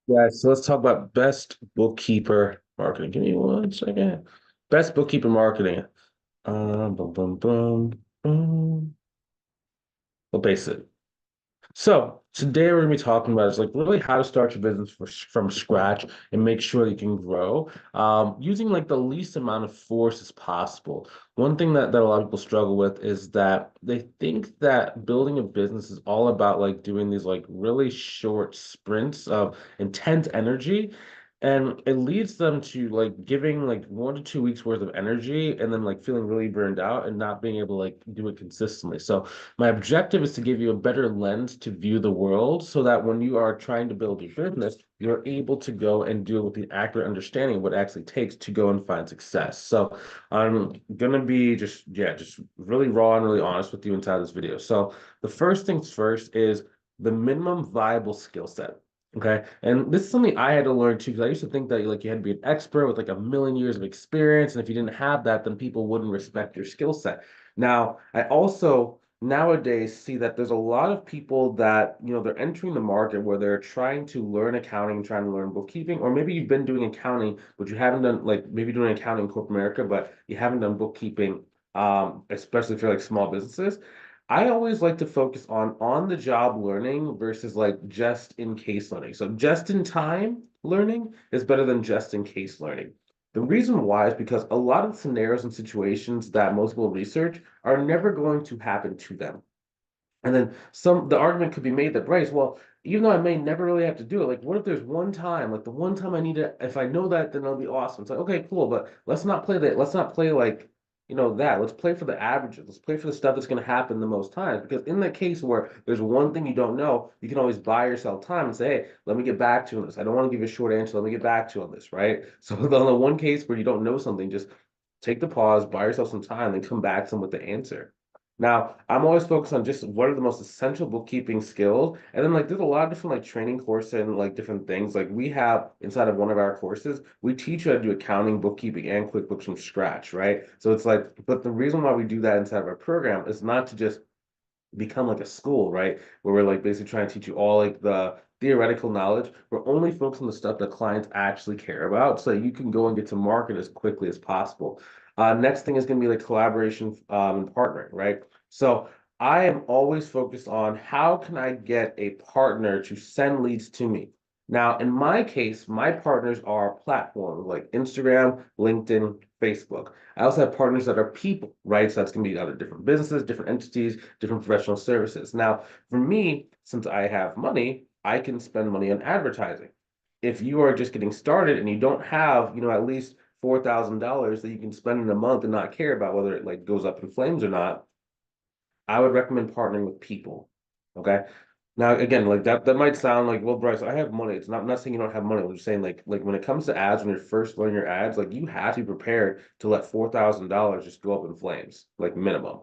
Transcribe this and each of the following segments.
Yeah, so let's talk about best bookkeeper marketing. Give me 1 second. Best bookkeeper marketing. Boom, boom, boom, boom. Well, basic. So today we're gonna be talking about is like really how to start your business from scratch and make sure you can grow using like the least amount of force as possible. One thing that a lot of people struggle with is that they think that building a business is all about like doing these like really short sprints of intense energy. And it leads them to like giving like 1 to 2 weeks worth of energy and then like feeling really burned out and not being able to like do it consistently. So my objective is to give you a better lens to view the world so that when you are trying to build your business, you're able to go and do it with the accurate understanding of what it actually takes to go and find success. So I'm gonna be just really raw and really honest with you inside this video. So the first things first is the minimum viable skill set. Okay. And this is something I had to learn too, because I used to think that like you had to be an expert with like a million years of experience. And if you didn't have that, then people wouldn't respect your skill set. Now, I also nowadays see that there's a lot of people that, they're entering the market where they're trying to learn accounting, trying to learn bookkeeping, or maybe you've been doing accounting, but you haven't done like maybe doing accounting in corporate America, but you haven't done bookkeeping, especially for like small businesses. I always like to focus on the job learning versus like just in case learning. So just in time learning is better than just in case learning. The reason why is because a lot of scenarios and situations that most people research are never going to happen to them. And then the argument could be made that Bryce, well, even though I may never really have to do it, like what if there's one time, like the one time I need it, if I know that, then it'll be awesome. It's like, okay, cool, but let's not play that. Let's not play like, that. Let's play for the averages. Let's play for the stuff that's going to happen the most times. Because in the case where there's one thing you don't know, you can always buy yourself time and say, hey, let me get back to you on this. I don't want to give you a short answer. Let me get back to you on this, right? So on the one case where you don't know something, just take the pause, buy yourself some time, and come back to them with the answer. Now, I'm always focused on just what are the most essential bookkeeping skills. And then like there's a lot of different like training courses and like different things. Like we have inside of one of our courses, we teach you how to do accounting, bookkeeping, and QuickBooks from scratch, right? So it's like, but the reason why we do that inside of our program is not to just become like a school, right? Where we're like basically trying to teach you all like the theoretical knowledge. We're only focused on the stuff that clients actually care about so you can go and get to market as quickly as possible. Next thing is going to be like collaboration and partnering, right? So I am always focused on how can I get a partner to send leads to me. Now, in my case, my partners are platforms like Instagram, LinkedIn, Facebook. I also have partners that are people, right? So that's going to be other different businesses, different entities, different professional services. Now, for me, since I have money, I can spend money on advertising. If you are just getting started and you don't have, at least $4,000 that you can spend in a month and not care about whether it like goes up in flames or not, I would recommend partnering with people. Okay. Now, again, like that might sound like, well, Bryce, I have money. It's not, I'm not saying you don't have money. I'm just saying like when it comes to ads, when you're first learning your ads, like you have to be prepared to let $4,000 just go up in flames, like minimum,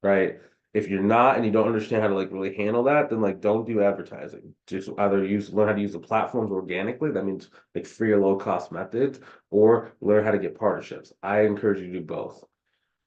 right? If you're not and you don't understand how to like really handle that, then like don't do advertising. Just either learn how to use the platforms organically. That means like free or low cost methods, or learn how to get partnerships. I encourage you to do both.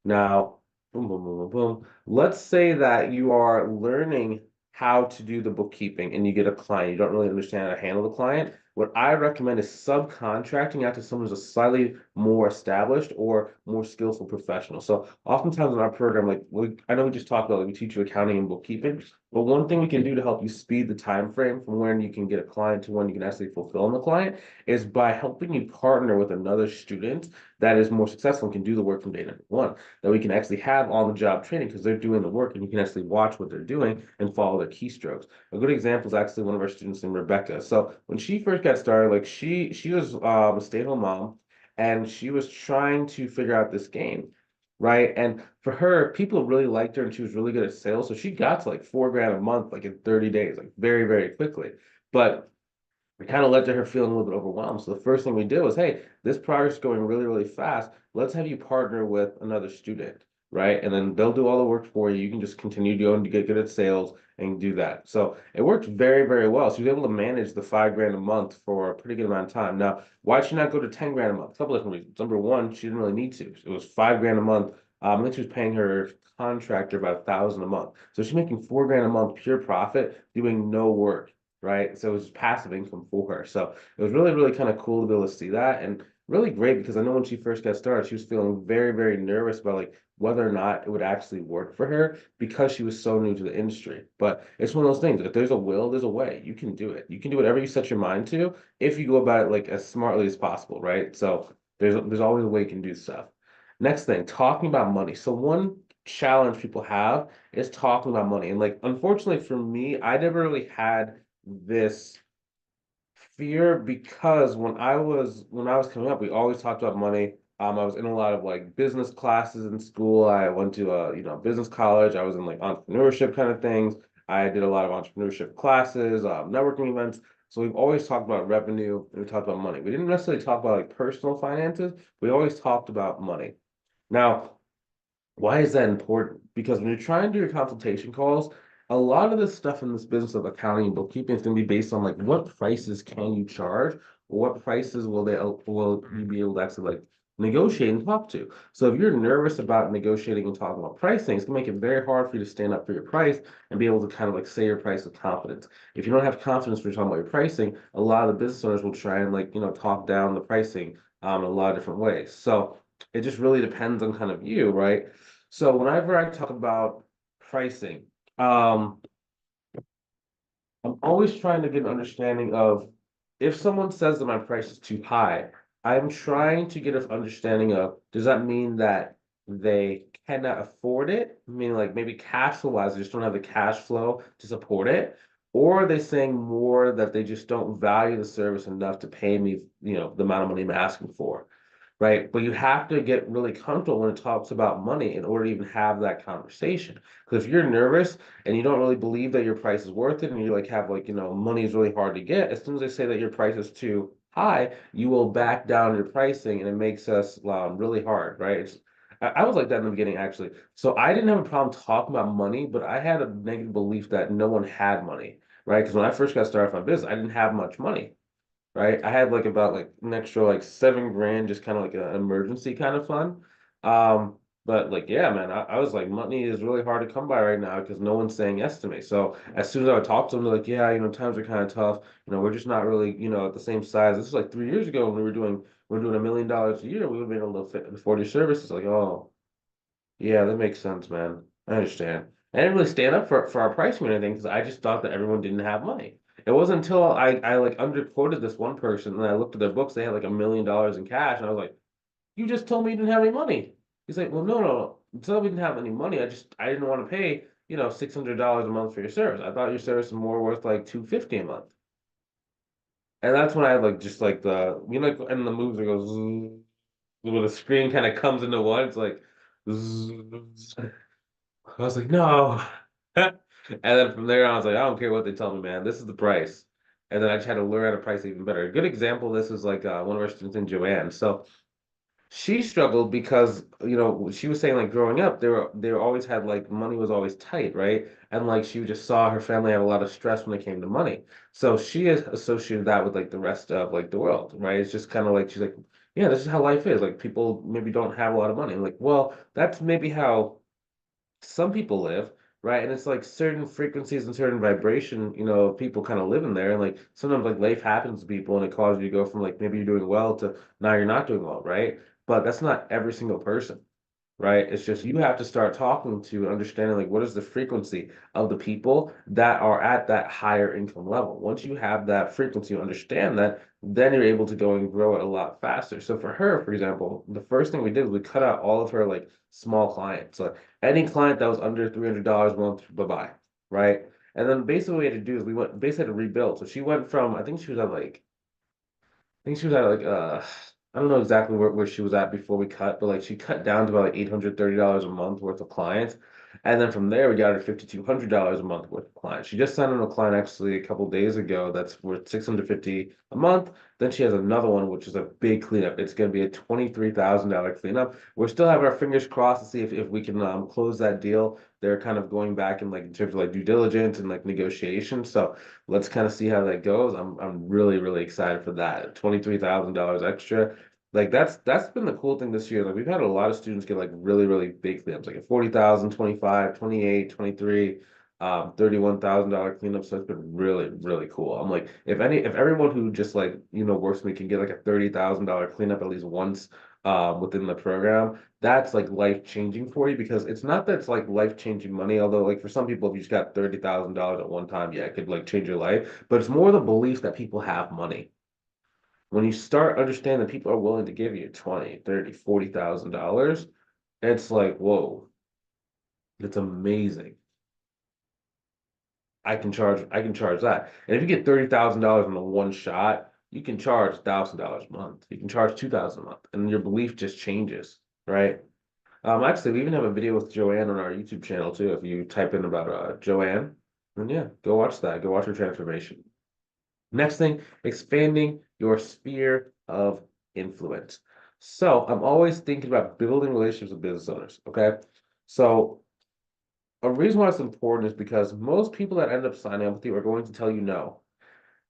Now, boom, boom, boom, boom, boom. Let's say that you are learning how to do the bookkeeping and you get a client. You don't really understand how to handle the client. What I recommend is subcontracting out to someone who's a slightly more established or more skillful professional. So oftentimes in our program, like I know we just talked about, like we teach you accounting and bookkeeping, but one thing we can do to help you speed the time frame from when you can get a client to when you can actually fulfill the client is by helping you partner with another student that is more successful and can do the work from day number one that we can actually have on the job training because they're doing the work and you can actually watch what they're doing and follow their keystrokes. A good example is actually one of our students named Rebecca. So when she first got started, like she was a stay-at-home mom and she was trying to figure out this game. Right. And for her, people really liked her and she was really good at sales. So she got to like 4 grand a month, like in 30 days, like very, very quickly. But it kind of led to her feeling a little bit overwhelmed. So the first thing we did was, hey, this progress is going really, really fast. Let's have you partner with another student, right? And then they'll do all the work for you. You can just continue to go and get good at sales and do that. So it worked very, very well. She was able to manage the 5 grand a month for a pretty good amount of time. Now, why'd she not go to 10 grand a month? A couple different reasons. Number one, she didn't really need to. It was 5 grand a month. I think she was paying her contractor about 1,000 a month. So she's making 4 grand a month pure profit doing no work. right? So it was passive income for her. So it was really, really kind of cool to be able to see that and really great because I know when she first got started, she was feeling very, very nervous about like whether or not it would actually work for her because she was so new to the industry. But it's one of those things. If there's a will, there's a way. You can do it. You can do whatever you set your mind to if you go about it like as smartly as possible, right? So there's always a way you can do stuff. Next thing, talking about money. So one challenge people have is talking about money. And like unfortunately for me, I never really had this fear because when I was coming up, we always talked about money. I was in a lot of like business classes in school. I went to a business college. I was in like entrepreneurship kind of things. I did a lot of entrepreneurship classes, networking events. So we've always talked about revenue and we talked about money. We didn't necessarily talk about like personal finances. We always talked about money. Now, why is that important? Because when you're trying to do your consultation calls, a lot of the stuff in this business of accounting and bookkeeping is going to be based on like what prices can you charge, or what prices will you be able to actually like negotiate and talk to. So if you're nervous about negotiating and talking about pricing, it's gonna make it very hard for you to stand up for your price and be able to kind of like say your price with confidence. If you don't have confidence when you're talking about your pricing, a lot of the business owners will try and like talk down the pricing in a lot of different ways. So it just really depends on kind of you, right? So whenever I talk about pricing, um, I'm always trying to get an understanding of if someone says that my price is too high, I'm trying to get an understanding of does that mean that they cannot afford it? Meaning like maybe cash flow wise, they just don't have the cash flow to support it, or are they saying more that they just don't value the service enough to pay me, the amount of money I'm asking for? Right? But you have to get really comfortable when it talks about money in order to even have that conversation. Because if you're nervous and you don't really believe that your price is worth it, and you like have like, money is really hard to get, as soon as they say that your price is too high, you will back down your pricing and it makes us really hard, right? I was like that in the beginning, actually. So I didn't have a problem talking about money, but I had a negative belief that no one had money, right? Because when I first got started with my business, I didn't have much money, right? I had like about like an extra like 7 grand, just kind of like an emergency kind of fund. Um, but like, yeah, man, I was like, money is really hard to come by right now because no one's saying yes to me. So as soon as I would talk to them, they're like, yeah, times are kind of tough. We're just not really, at the same size. This is like 3 years ago when we were doing $1 million a year. We would have been able to afford your services. Like, oh, yeah, that makes sense, man. I understand. I didn't really stand up for our pricing or anything because I just thought that everyone didn't have money. It wasn't until I like underquoted this one person and I looked at their books, they had like $1 million in cash, and I was like, "You just told me you didn't have any money." He's like, "Well, no, no, no. It's not that we didn't have any money. I didn't want to pay, $600 a month for your service. I thought your service was more worth like 250 a month." And that's when I had like just like like and the moves that goes when the screen kind of comes into one, it's like zzz. I was like, no. And then from there on, I was like, I don't care what they tell me, man. This is the price. And then I just had to learn how to price even better. A good example of this is like one of our students in Joanne. So she struggled because she was saying like growing up they were always had like money was always tight, right? And like she just saw her family have a lot of stress when it came to money, so she has associated that with like the rest of like the world, right? It's just kind of like she's like, yeah, this is how life is, like people maybe don't have a lot of money. I'm like, well, that's maybe how some people live, right? And it's like certain frequencies and certain vibration, people kind of live in there. And like sometimes like life happens to people and it causes you to go from like maybe you're doing well to now you're not doing well, right? But that's not every single person, right? It's just you have to start talking to and understanding like what is the frequency of the people that are at that higher income level. Once you have that frequency, you understand that, then you're able to go and grow it a lot faster. So for her, for example, the first thing we did was we cut out all of her like small clients. So any client that was under $300 a month, bye-bye, right? And then basically what we had to do is we went basically had to rebuild. So she went from I think she was at like I think she was at like I don't know exactly where she was at before we cut, but like she cut down to about like $830 a month worth of clients. And then from there we got her $5,200 a month worth of clients. She just signed on a client actually a couple days ago that's worth 650 a month. Then she has another one which is a big cleanup. It's gonna be a $23,000 cleanup. We're still having our fingers crossed to see if we can close that deal. They're kind of going back in like in terms of like due diligence and like negotiation. So let's kind of see how that goes. I'm really, really excited for that. $23,000 extra. Like that's been the cool thing this year. Like we've had a lot of students get like really, really big things, like at 40,000, 25, 28, 23. $31,000 cleanup. So it's been really, really cool. I'm like, if everyone who just like, works with me can get like a $30,000 cleanup at least once within the program, that's like life changing for you because it's not that it's like life changing money, although like for some people, if you just got $30,000 at one time, yeah, it could like change your life. But it's more the belief that people have money. When you start understanding that people are willing to give you 20, 30, $40,000, it's like, whoa, it's amazing. I can charge that. And if you get $30,000 in a one shot, you can charge $1,000 a month. You can charge 2,000 a month, and your belief just changes, right? Actually, we even have a video with Joanne on our YouTube channel too. If you type in about Joanne, then yeah, go watch that. Go watch her transformation. Next thing, expanding your sphere of influence. So I'm always thinking about building relationships with business owners. Okay. So a reason why it's important is because most people that end up signing up with you are going to tell you no.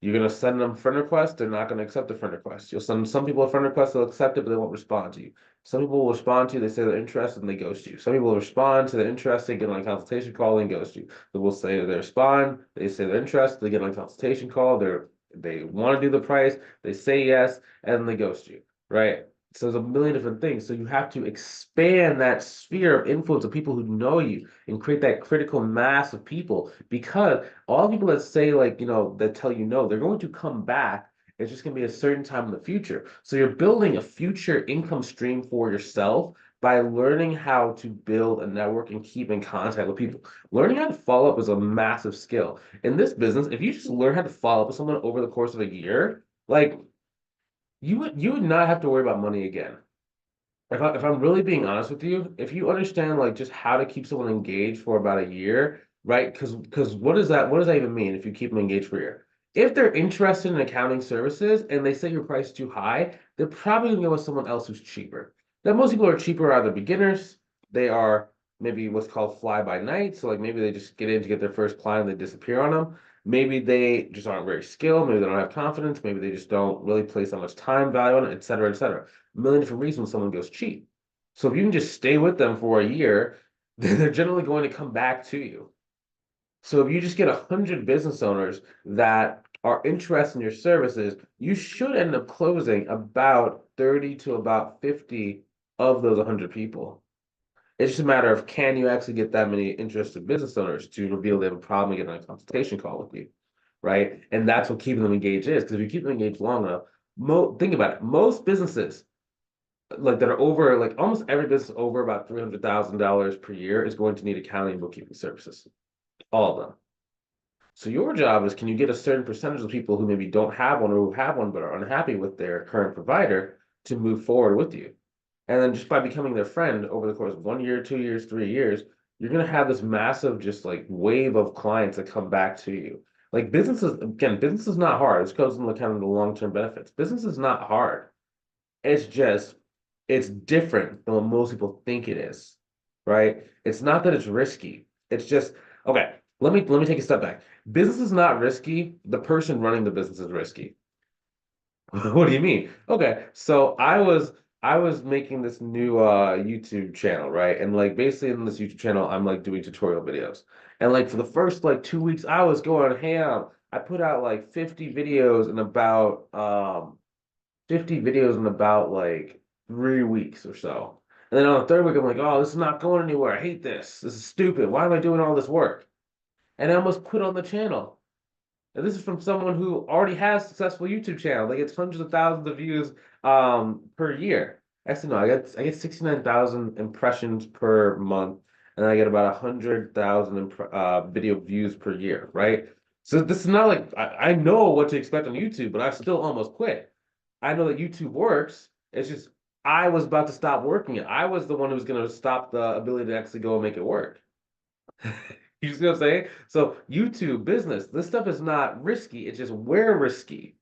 You're going to send them friend requests, they're not going to accept the friend request. You'll send some people a friend request, they'll accept it, but they won't respond to you. Some people will respond to you, they say they're interested, and they ghost you. Some people will respond to they're interested, get on a consultation call, and ghost you. They will say they respond, they say they're interested, they get on a consultation call, they want to do the price, they say yes, and then they ghost you, right? So there's a million different things. So you have to expand that sphere of influence of people who know you and create that critical mass of people because all the people that say like, that tell you no, they're going to come back. It's just going to be a certain time in the future. So you're building a future income stream for yourself by learning how to build a network and keep in contact with people. Learning how to follow up is a massive skill. In this business, if you just learn how to follow up with someone over the course of a year, like you would not have to worry about money again. If I'm really being honest with you, if you understand like just how to keep someone engaged for about a year, right? Because what does that even mean if you keep them engaged for a year? If they're interested in accounting services and they say your price is too high, they're probably gonna go with someone else who's cheaper. Now most people are cheaper are either beginners, they are maybe what's called fly by night. So like maybe they just get in to get their first client and they disappear on them. Maybe they just aren't very skilled, maybe they don't have confidence, maybe they just don't really place that much time value on it, et cetera, et cetera. A million different reasons someone goes cheap. So if you can just stay with them for a year, then they're generally going to come back to you. So if you just get 100 business owners that are interested in your services, you should end up closing about 30 to about 50 of those 100 people. It's just a matter of can you actually get that many interested business owners to reveal they have a problem and get on a consultation call with you, right? And that's what keeping them engaged is. Because if you keep them engaged long enough, think about it. Most businesses like that are over like almost every business over about $300,000 per year is going to need accounting and bookkeeping services. All of them. So your job is can you get a certain percentage of people who maybe don't have one or who have one but are unhappy with their current provider to move forward with you? And then just by becoming their friend over the course of 1 year, 2 years, 3 years, you're gonna have this massive just like wave of clients that come back to you. Like business is not hard. This goes into kind of the long-term benefits. Business is not hard. It's just it's different than what most people think it is, right? It's not that it's risky. It's just okay. Let me take a step back. Business is not risky. The person running the business is risky. What do you mean? Okay, so I was making this new YouTube channel, right? And like basically in this YouTube channel, I'm like doing tutorial videos. And like for the first like 2 weeks, I was going ham. I put out like 50 videos in about like 3 weeks or so. And then on the third week, I'm like, oh, this is not going anywhere. I hate this. This is stupid. Why am I doing all this work? And I almost quit on the channel. And this is from someone who already has a successful YouTube channel. Like it's hundreds of thousands of views per year. Actually, no, I get 69,000 impressions per month, and I get about 100,000 video views per year, right? So this is not like I know what to expect on YouTube, but I still almost quit. I know that YouTube works. It's just I was about to stop working it. I was the one who was going to stop the ability to actually go and make it work. You see what I'm saying? So YouTube business, this stuff is not risky. It's just we're risky.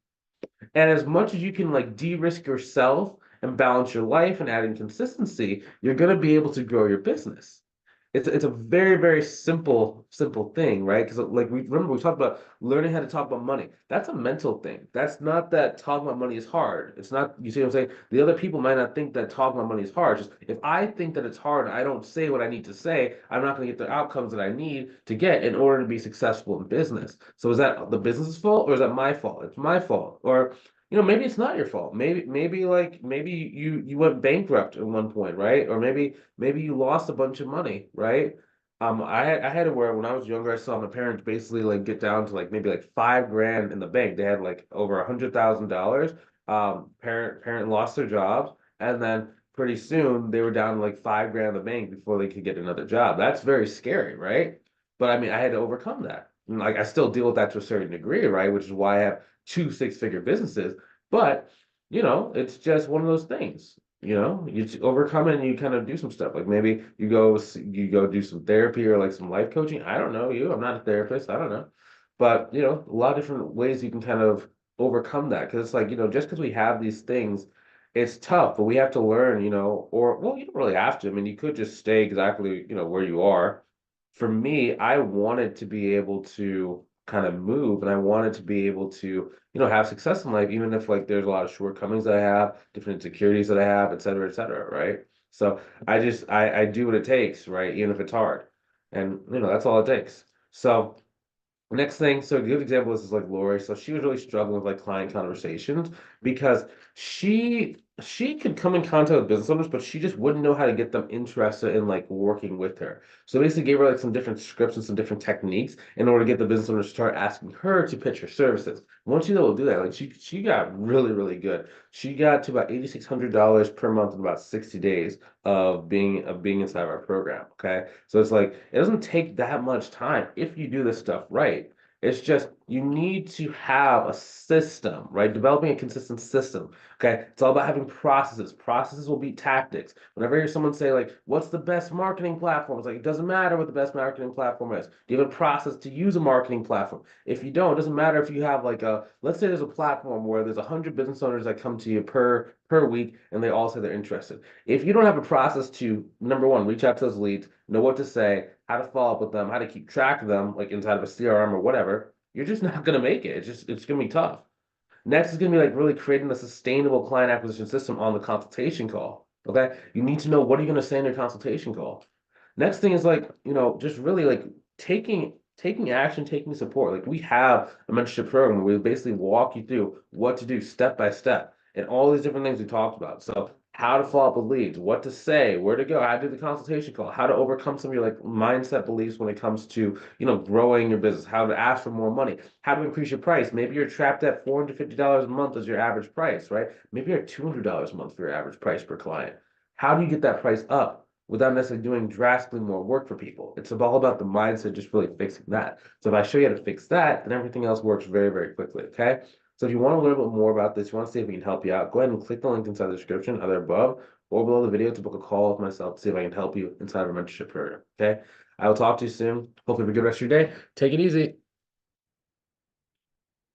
And as much as you can like de-risk yourself and balance your life and add in consistency, you're going to be able to grow your business. it's a very, very simple thing, right? Because like we remember we talked about learning how to talk about money. That's a mental thing. That's not that talking about money is hard. It's not, you see what I'm saying? The other people might not think that talking about money is hard. Just if I think that it's hard and I don't say what I need to say, I'm not going to get the outcomes that I need to get in order to be successful in business. So is that the business's fault or is that my fault? It's my fault. Or maybe it's not your fault. Maybe you went bankrupt at one point, right? Or maybe you lost a bunch of money, right? I had to where when I was younger, I saw my parents basically like get down to like maybe like 5 grand in the bank. They had like over $100,000. Parent lost their jobs, and then pretty soon they were down to like 5 grand in the bank before they could get another job. That's very scary, right? But I mean, I had to overcome that. And, like I still deal with that to a certain degree, right? Which is why I have two six-figure businesses. But it's just one of those things. You overcome it and you kind of do some stuff. Like maybe you go do some therapy or like some life coaching. I don't know you. I'm not a therapist. I don't know. But a lot of different ways you can kind of overcome that. Because it's like, just because we have these things, it's tough, but we have to learn, or well, you don't really have to. I mean, you could just stay exactly, where you are. For me, I wanted to be able to kind of move and I wanted to be able to have success in life, even if like there's a lot of shortcomings that I have, different insecurities that I have, et cetera, right? So I do what it takes, right? Even if it's hard. And that's all it takes. So next thing, so a good example is like Lori. So she was really struggling with like client conversations because she could come in contact with business owners, but she just wouldn't know how to get them interested in like working with her. So basically gave her like some different scripts and some different techniques in order to get the business owners to start asking her to pitch her services. Once she's able to do that, like she got really, really good. She got to about $8,600 per month in about 60 days of being inside of our program. Okay. So it's like it doesn't take that much time if you do this stuff right. It's just you need to have a system, right? Developing a consistent system. Okay. It's all about having processes. Processes will beat tactics. Whenever you hear someone say, like, what's the best marketing platform? It's like, it doesn't matter what the best marketing platform is. Do you have a process to use a marketing platform? If you don't, it doesn't matter if you have like let's say there's a platform where there's 100 business owners that come to you per week and they all say they're interested. If you don't have a process to, number one, reach out to those leads, know what to say, how to follow up with them, how to keep track of them, like inside of a CRM or whatever, you're just not going to make it. It's going to be tough. Next is going to be like really creating a sustainable client acquisition system on the consultation call. Okay. You need to know what are you going to say in your consultation call. Next thing is like, just really like taking action, taking support. Like we have a mentorship program where we basically walk you through what to do step by step and all these different things we talked about. So how to follow up with leads, what to say, where to go, how to do the consultation call, how to overcome some of your like mindset beliefs when it comes to, growing your business, how to ask for more money, how to increase your price. Maybe you're trapped at $450 a month as your average price, right? Maybe you're at $200 a month for your average price per client. How do you get that price up without necessarily doing drastically more work for people? It's all about the mindset, just really fixing that. So if I show you how to fix that, then everything else works very, very quickly. Okay. So if you want to learn a bit more about this, you want to see if we can help you out, go ahead and click the link inside the description, either above or below the video to book a call with myself to see if I can help you inside of our mentorship program. Okay. I will talk to you soon. Hopefully have a good rest of your day. Take it easy.